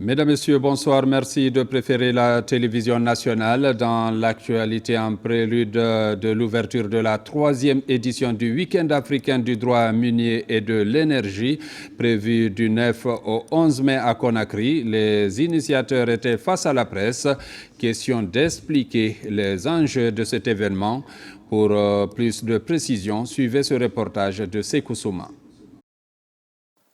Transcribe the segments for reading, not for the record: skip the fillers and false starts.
Mesdames, Messieurs, bonsoir. Merci de préférer la télévision nationale. Dans l'actualité, en prélude de l'ouverture de la 3e édition du Week-end africain du droit minier et de l'énergie, prévu du 9 au 11 mai à Conakry, les initiateurs étaient face à la presse. Question d'expliquer les enjeux de cet événement. Pour plus de précision, suivez ce reportage de Sékou Souma.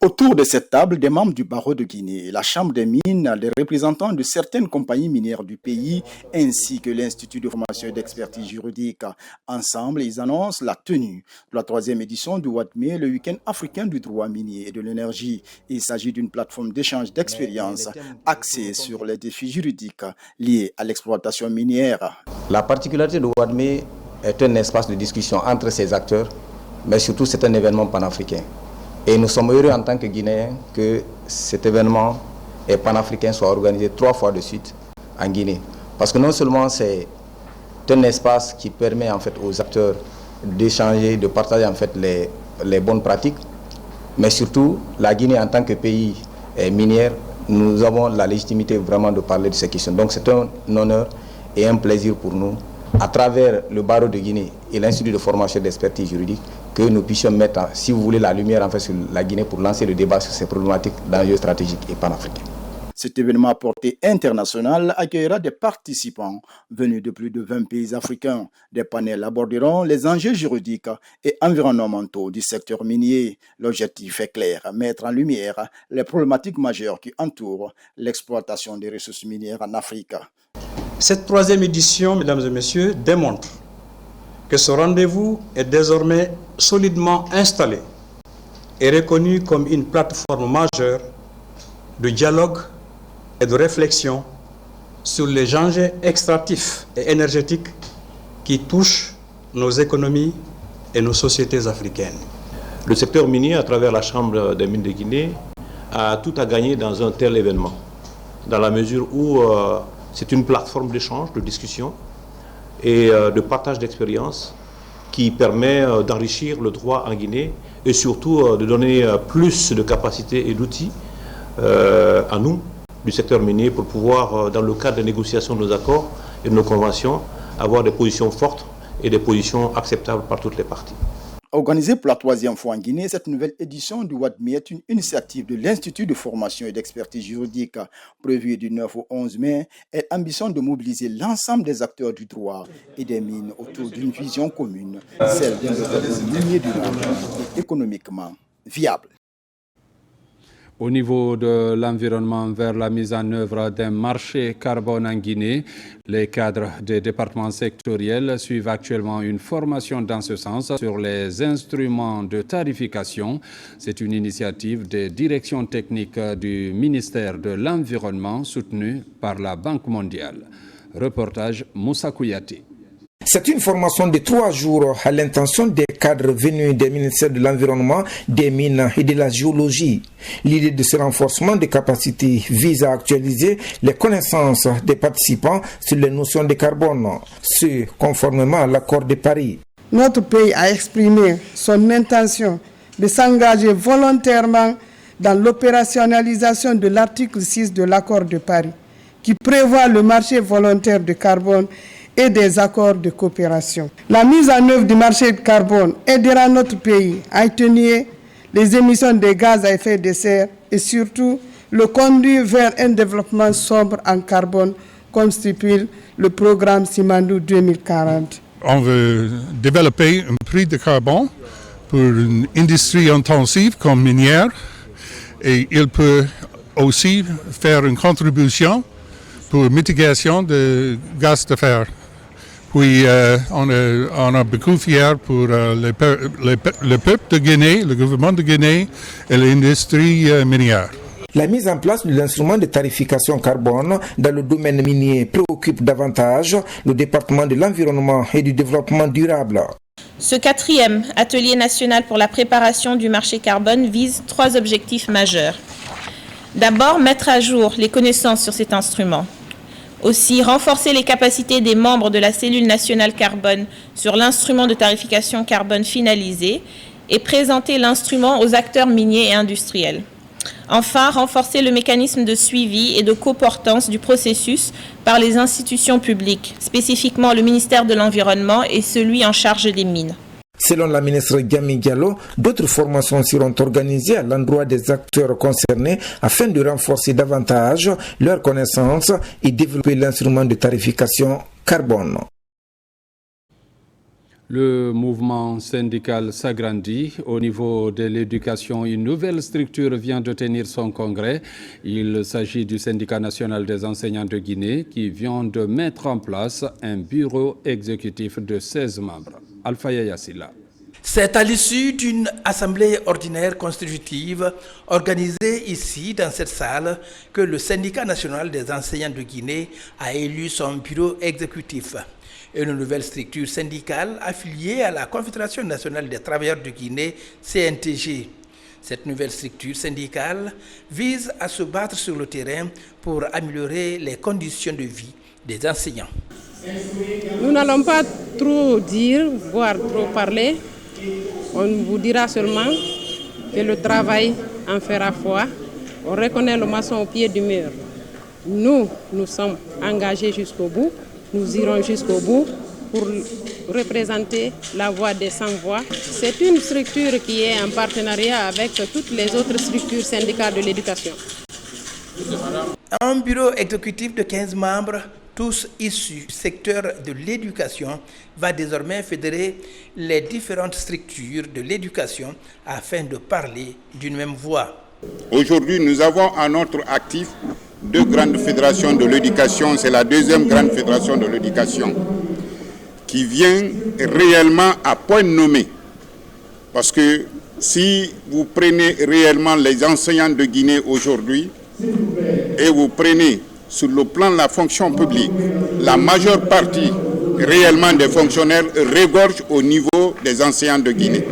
Autour de cette table, des membres du barreau de Guinée, la Chambre des mines, les représentants de certaines compagnies minières du pays, ainsi que l'Institut de formation et d'expertise juridique. Ensemble, ils annoncent la tenue de la 3e édition du WADME, le week-end africain du droit minier et de l'énergie. Il s'agit d'une plateforme d'échange d'expériences axée sur les défis juridiques liés à l'exploitation minière. La particularité de WADME est un espace de discussion entre ces acteurs, mais surtout c'est un événement panafricain. Et nous sommes heureux en tant que Guinéens que cet événement panafricain soit organisé 3 fois de suite en Guinée. Parce que non seulement c'est un espace qui permet en fait aux acteurs d'échanger, de partager en fait les bonnes pratiques, mais surtout la Guinée en tant que pays minière, nous avons la légitimité vraiment de parler de ces questions. Donc c'est un honneur et un plaisir pour nous, à travers le barreau de Guinée et l'Institut de formation et d'expertise juridique, que nous puissions mettre, si vous voulez, la lumière en fait sur la Guinée pour lancer le débat sur ces problématiques d'enjeux stratégiques et panafricains. Cet événement à portée internationale accueillera des participants venus de plus de 20 pays africains. Des panels aborderont les enjeux juridiques et environnementaux du secteur minier. L'objectif est clair, mettre en lumière les problématiques majeures qui entourent l'exploitation des ressources minières en Afrique. Cette 3e édition, mesdames et messieurs, démontre que ce rendez-vous est désormais solidement installé et reconnu comme une plateforme majeure de dialogue et de réflexion sur les enjeux extractifs et énergétiques qui touchent nos économies et nos sociétés africaines. Le secteur minier, à travers la Chambre des mines de Guinée, a tout à gagner dans un tel événement, dans la mesure où c'est une plateforme d'échange, de discussion et de partage d'expériences qui permet d'enrichir le droit en Guinée et surtout de donner plus de capacités et d'outils à nous, du secteur minier, pour pouvoir, dans le cadre des négociations de nos accords et de nos conventions, avoir des positions fortes et des positions acceptables par toutes les parties. Organisée pour la 3e fois en Guinée, cette nouvelle édition du WADME est une initiative de l'Institut de formation et d'expertise juridique. Prévue du 9 au 11 mai, elle ambitionne de mobiliser l'ensemble des acteurs du droit et des mines autour d'une vision commune, celle d'un développement minier durable et économiquement viable. Au niveau de l'environnement, vers la mise en œuvre d'un marché carbone en Guinée, les cadres des départements sectoriels suivent actuellement une formation dans ce sens sur les instruments de tarification. C'est une initiative des directions techniques du ministère de l'Environnement soutenue par la Banque mondiale. Reportage Moussa Kouyaté. C'est une formation de 3 jours à l'intention des cadres venus des ministères de l'Environnement, des Mines et de la Géologie. L'idée de ce renforcement des capacités vise à actualiser les connaissances des participants sur les notions de carbone, ce conformément à l'accord de Paris. Notre pays a exprimé son intention de s'engager volontairement dans l'opérationnalisation de l'article 6 de l'accord de Paris, qui prévoit le marché volontaire de carbone et des accords de coopération. La mise en œuvre du marché de carbone aidera notre pays à atténuer les émissions de gaz à effet de serre et surtout le conduire vers un développement sobre en carbone comme stipule le programme Simandou 2040. On veut développer un prix de carbone pour une industrie intensive comme minière et il peut aussi faire une contribution pour mitigation de gaz de fer. Puis on est beaucoup fiers pour le peuple de Guinée, le gouvernement de Guinée et l'industrie minière. La mise en place de l'instrument de tarification carbone dans le domaine minier préoccupe davantage le département de l'environnement et du développement durable. Ce 4e atelier national pour la préparation du marché carbone vise 3 objectifs majeurs. D'abord, mettre à jour les connaissances sur cet instrument. Aussi, renforcer les capacités des membres de la cellule nationale carbone sur l'instrument de tarification carbone finalisé et présenter l'instrument aux acteurs miniers et industriels. Enfin, renforcer le mécanisme de suivi et de coportance du processus par les institutions publiques, spécifiquement le ministère de l'Environnement et celui en charge des mines. Selon la ministre Gami Diallo, d'autres formations seront organisées à l'endroit des acteurs concernés afin de renforcer davantage leurs connaissances et développer l'instrument de tarification carbone. Le mouvement syndical s'agrandit. Au niveau de l'éducation, une nouvelle structure vient de tenir son congrès. Il s'agit du syndicat national des enseignants de Guinée qui vient de mettre en place un bureau exécutif de 16 membres. Alpha Yassila. C'est à l'issue d'une assemblée ordinaire constitutive organisée ici dans cette salle que le syndicat national des enseignants de Guinée a élu son bureau exécutif. Une nouvelle structure syndicale affiliée à la Confédération nationale des travailleurs de Guinée, CNTG. Cette nouvelle structure syndicale vise à se battre sur le terrain pour améliorer les conditions de vie des enseignants. Nous n'allons pas trop dire, voire trop parler. On vous dira seulement que le travail en fera foi. On reconnaît le maçon au pied du mur. Nous sommes engagés jusqu'au bout. Nous irons jusqu'au bout pour représenter la voix des sans-voix. C'est une structure qui est en partenariat avec toutes les autres structures syndicales de l'éducation. Un bureau exécutif de 15 membres, tous issus du secteur de l'éducation, va désormais fédérer les différentes structures de l'éducation afin de parler d'une même voix. Aujourd'hui, nous avons à notre actif 2 grandes fédérations de l'éducation. C'est la 2e grande fédération de l'éducation qui vient réellement à point nommé. Parce que si vous prenez réellement les enseignants de Guinée aujourd'hui et vous prenez sur le plan de la fonction publique, la majeure partie réellement des fonctionnaires regorge au niveau des enseignants de Guinée.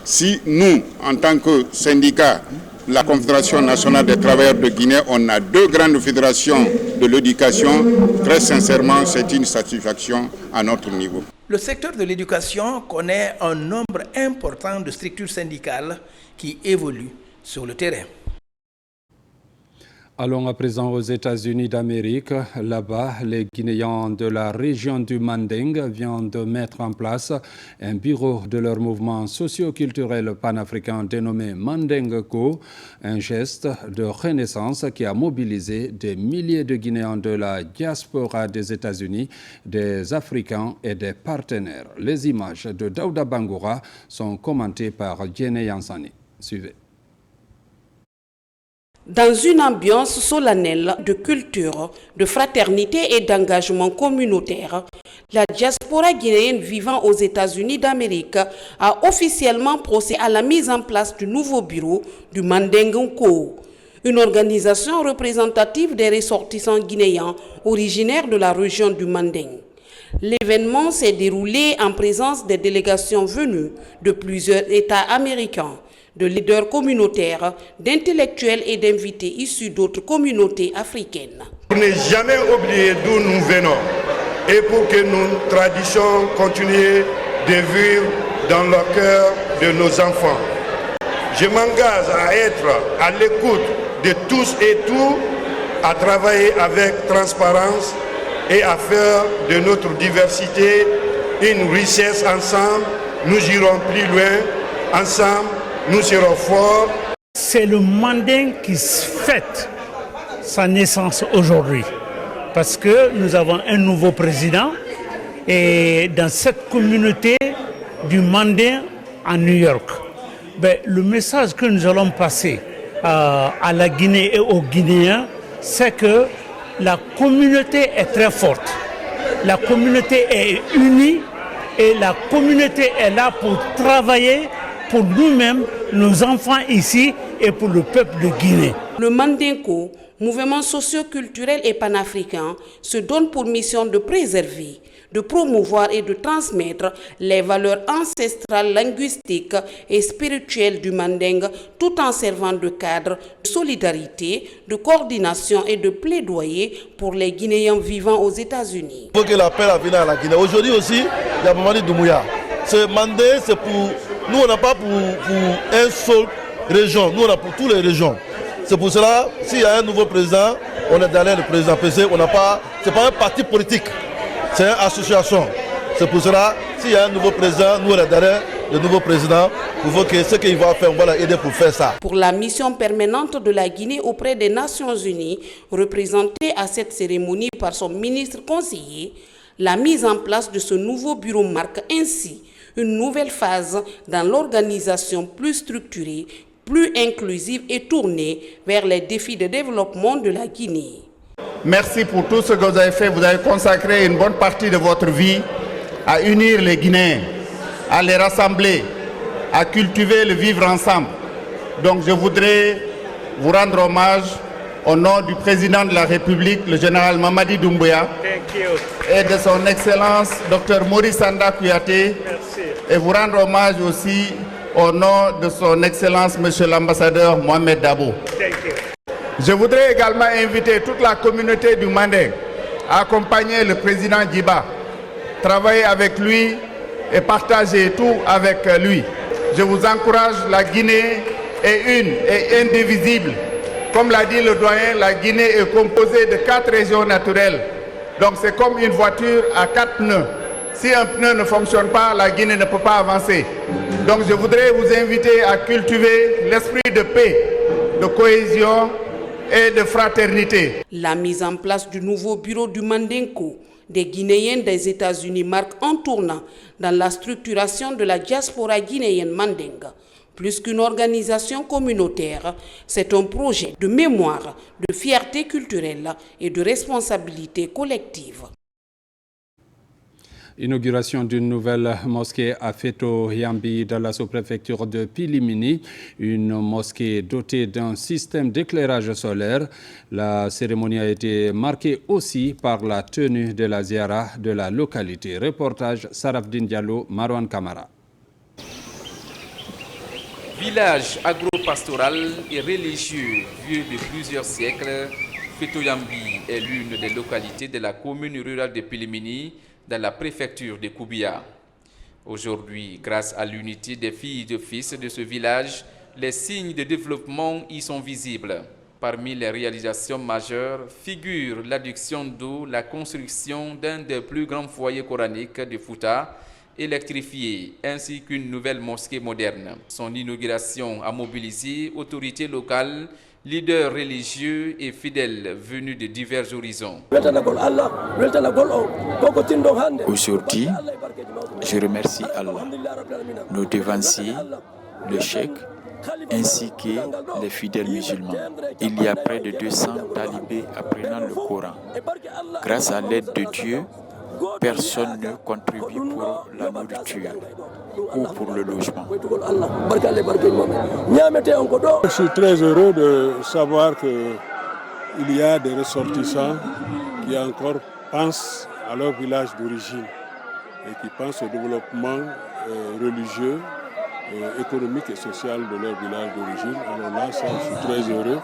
Si nous, en tant que syndicat, la Confédération nationale des travailleurs de Guinée, on a 2 grandes fédérations de l'éducation. Très sincèrement, c'est une satisfaction à notre niveau. Le secteur de l'éducation connaît un nombre important de structures syndicales qui évoluent sur le terrain. Allons à présent aux États-Unis d'Amérique. Là-bas, les Guinéens de la région du Manding viennent de mettre en place un bureau de leur mouvement socio-culturel panafricain dénommé Mandingo, un geste de renaissance qui a mobilisé des milliers de Guinéens de la diaspora des États-Unis, des Africains et des partenaires. Les images de Daouda Bangoura sont commentées par Djene Yansani. Suivez. Dans une ambiance solennelle de culture, de fraternité et d'engagement communautaire, la diaspora guinéenne vivant aux États-Unis d'Amérique a officiellement procédé à la mise en place du nouveau bureau du Mandingo, une organisation représentative des ressortissants guinéens originaires de la région du Manding. L'événement s'est déroulé en présence des délégations venues de plusieurs États américains, de leaders communautaires, d'intellectuels et d'invités issus d'autres communautés africaines. Pour ne jamais oublier d'où nous venons et pour que nos traditions continuent de vivre dans le cœur de nos enfants. Je m'engage à être à l'écoute de tous et tout, à travailler avec transparence et à faire de notre diversité une richesse ensemble. Nous irons plus loin ensemble. Nous serons forts. C'est le Manding qui fête sa naissance aujourd'hui parce que nous avons un nouveau président et dans cette communauté du Manding à New York, le message que nous allons passer à la Guinée et aux Guinéens, c'est que la communauté est très forte, la communauté est unie et la communauté est là pour travailler pour nous-mêmes, nos enfants ici et pour le peuple de Guinée. Le Mandingo, mouvement socio-culturel et panafricain, se donne pour mission de préserver, de promouvoir et de transmettre les valeurs ancestrales, linguistiques et spirituelles du Manding, tout en servant de cadre de solidarité, de coordination et de plaidoyer pour les Guinéens vivant aux États-Unis. Il faut que l'appel à venir à la Guinée. Aujourd'hui aussi, il y a Mamadi Doumbouya. Ce Manding, c'est pour... Nous, on n'a pas pour une seule région, nous, on a pour toutes les régions. C'est pour cela, s'il y a un nouveau président, on est derrière le président PC. On n'a pas, c'est pas un parti politique, c'est une association. C'est pour cela, s'il y a un nouveau président, nous on est derrière le nouveau président. Il faut que ce qu'il va faire, on va l'aider pour faire ça. Pour la mission permanente de la Guinée auprès des Nations Unies, représentée à cette cérémonie par son ministre conseiller, la mise en place de ce nouveau bureau marque ainsi une nouvelle phase dans l'organisation plus structurée, plus inclusive et tournée vers les défis de développement de la Guinée. Merci pour tout ce que vous avez fait. Vous avez consacré une bonne partie de votre vie à unir les Guinéens, à les rassembler, à cultiver le vivre ensemble. Donc je voudrais vous rendre hommage au nom du président de la République, le général Mamadi Doumbouya, et de son Excellence Dr Maurice Sanda Kouyaté, et vous rendre hommage aussi au nom de son Excellence Monsieur l'ambassadeur Mohamed Dabo. Je voudrais également inviter toute la communauté du Manding à accompagner le président Djiba, travailler avec lui et partager tout avec lui. Je vous encourage, la Guinée est une et indivisible. Comme l'a dit le doyen, la Guinée est composée de 4 régions naturelles. Donc c'est comme une voiture à 4 pneus. Si un pneu ne fonctionne pas, la Guinée ne peut pas avancer. Donc je voudrais vous inviter à cultiver l'esprit de paix, de cohésion et de fraternité. La mise en place du nouveau bureau du Mandinko des Guinéens des États-Unis marque un tournant dans la structuration de la diaspora guinéenne mandingue. Plus qu'une organisation communautaire, c'est un projet de mémoire, de fierté culturelle et de responsabilité collective. Inauguration d'une nouvelle mosquée à Feto-Yambi dans la sous-préfecture de Pilimini, une mosquée dotée d'un système d'éclairage solaire. La cérémonie a été marquée aussi par la tenue de la ziara de la localité. Reportage Sarafdine Diallo, Marwan Kamara. Village agro-pastoral et religieux vieux de plusieurs siècles, Feto-Yambi est l'une des localités de la commune rurale de Pilimini, dans la préfecture de Koubia. Aujourd'hui, grâce à l'unité des filles et fils de ce village, les signes de développement y sont visibles. Parmi les réalisations majeures figure l'adduction d'eau, la construction d'un des plus grands foyers coraniques de Fouta, électrifié, ainsi qu'une nouvelle mosquée moderne. Son inauguration a mobilisé autorités locales, leaders religieux et fidèles venus de divers horizons. Aujourd'hui, je remercie Allah, nos devanciers, le cheikh, ainsi que les fidèles musulmans. Il y a près de 200 talibés apprenant le Coran. Grâce à l'aide de Dieu, personne ne contribue pour la nourriture ou pour le logement. Je suis très heureux de savoir qu'il y a des ressortissants qui encore pensent à leur village d'origine et qui pensent au développement religieux, économique et social de leur village d'origine. Alors là, ça, je suis très heureux.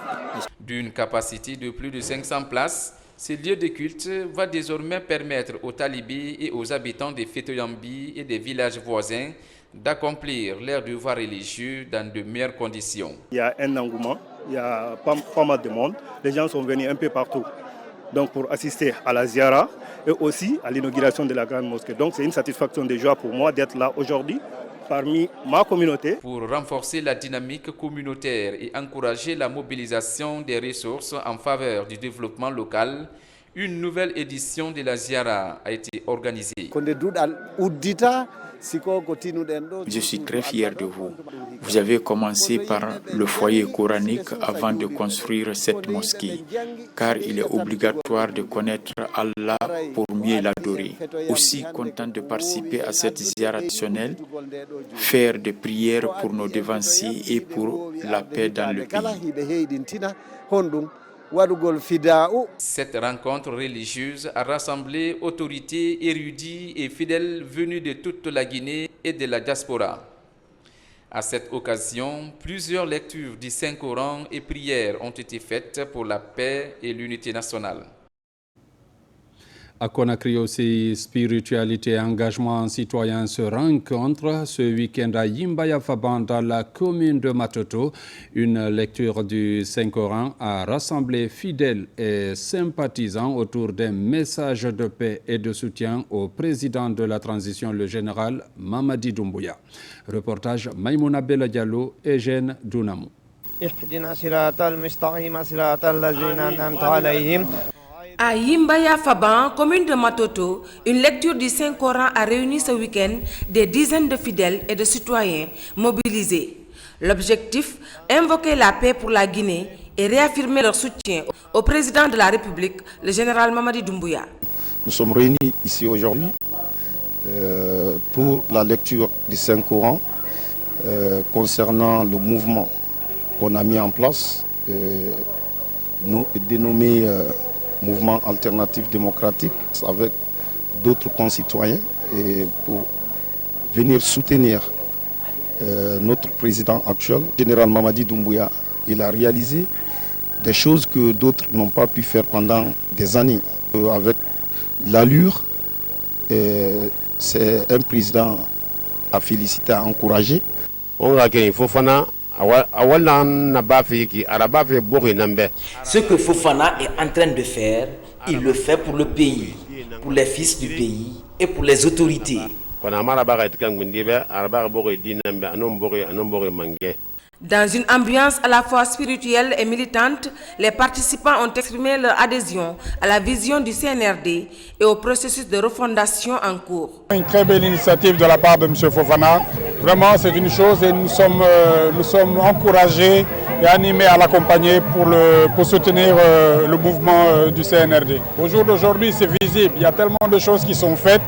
D'une capacité de plus de 500 places, ce lieu de culte va désormais permettre aux talibés et aux habitants de Feto-Yambi et des villages voisins d'accomplir leurs devoirs religieux dans de meilleures conditions. Il y a un engouement, il y a pas mal de monde. Les gens sont venus un peu partout donc pour assister à la ziara et aussi à l'inauguration de la grande mosquée. Donc c'est une satisfaction de joie pour moi d'être là aujourd'hui parmi ma communauté. Pour renforcer la dynamique communautaire et encourager la mobilisation des ressources en faveur du développement local, une nouvelle édition de la Ziara a été organisée. Je suis très fier de vous. Vous avez commencé par le foyer coranique avant de construire cette mosquée, car il est obligatoire de connaître Allah pour mieux l'adorer. Aussi content de participer à cette ziara traditionnelle, faire des prières pour nos devanciers et pour la paix dans le pays. Cette rencontre religieuse a rassemblé autorités, érudits et fidèles venus de toute la Guinée et de la diaspora. À cette occasion, plusieurs lectures du Saint-Coran et prières ont été faites pour la paix et l'unité nationale. À Conakry aussi, spiritualité et engagement citoyen se rencontrent ce week-end à Yimba-Yafaban dans la commune de Matoto. Une lecture du Saint-Coran a rassemblé fidèles et sympathisants autour d'un message de paix et de soutien au président de la transition, le général Mamadi Doumbouya. Reportage Maïmouna Bella Diallo et Eugène Dounamou. À Yimba-Yafaban, commune de Matoto, une lecture du Saint-Coran a réuni ce week-end des dizaines de fidèles et de citoyens mobilisés. L'objectif, invoquer la paix pour la Guinée et réaffirmer leur soutien au président de la République, le général Mamadi Doumbouya. Nous sommes réunis ici aujourd'hui pour la lecture du Saint-Coran concernant le mouvement qu'on a mis en place, dénommé Mouvement alternatif démocratique, avec d'autres concitoyens, et pour venir soutenir notre président actuel, le général Mamadi Doumbouya. Il a réalisé des choses que d'autres n'ont pas pu faire pendant des années. Avec l'allure, c'est un président à féliciter, à encourager. Ce que Fofana est en train de faire, il le fait pour le pays, pour les fils du pays et pour les autorités. Dans une ambiance à la fois spirituelle et militante, les participants ont exprimé leur adhésion à la vision du CNRD et au processus de refondation en cours. Une très belle initiative de la part de M. Fofana. Vraiment, c'est une chose et nous sommes encouragés et animés à l'accompagner pour soutenir le mouvement du CNRD. Au jour d'aujourd'hui, c'est visible. Il y a tellement de choses qui sont faites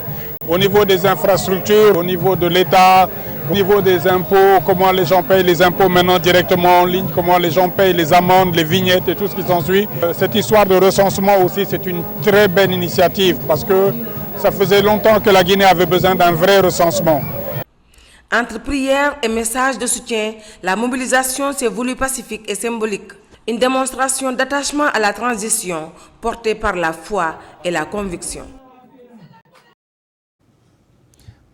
au niveau des infrastructures, au niveau de l'État, au niveau des impôts, comment les gens payent les impôts maintenant directement en ligne, comment les gens payent les amendes, les vignettes et tout ce qui s'ensuit. Cette histoire de recensement aussi, c'est une très belle initiative parce que ça faisait longtemps que la Guinée avait besoin d'un vrai recensement. Entre prières et messages de soutien, la mobilisation s'est voulue pacifique et symbolique. Une démonstration d'attachement à la transition portée par la foi et la conviction.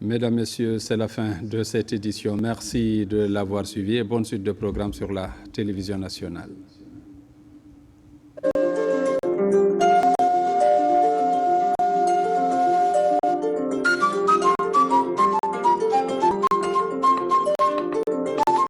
Mesdames, Messieurs, c'est la fin de cette édition. Merci de l'avoir suivi et bonne suite de programme sur la télévision nationale.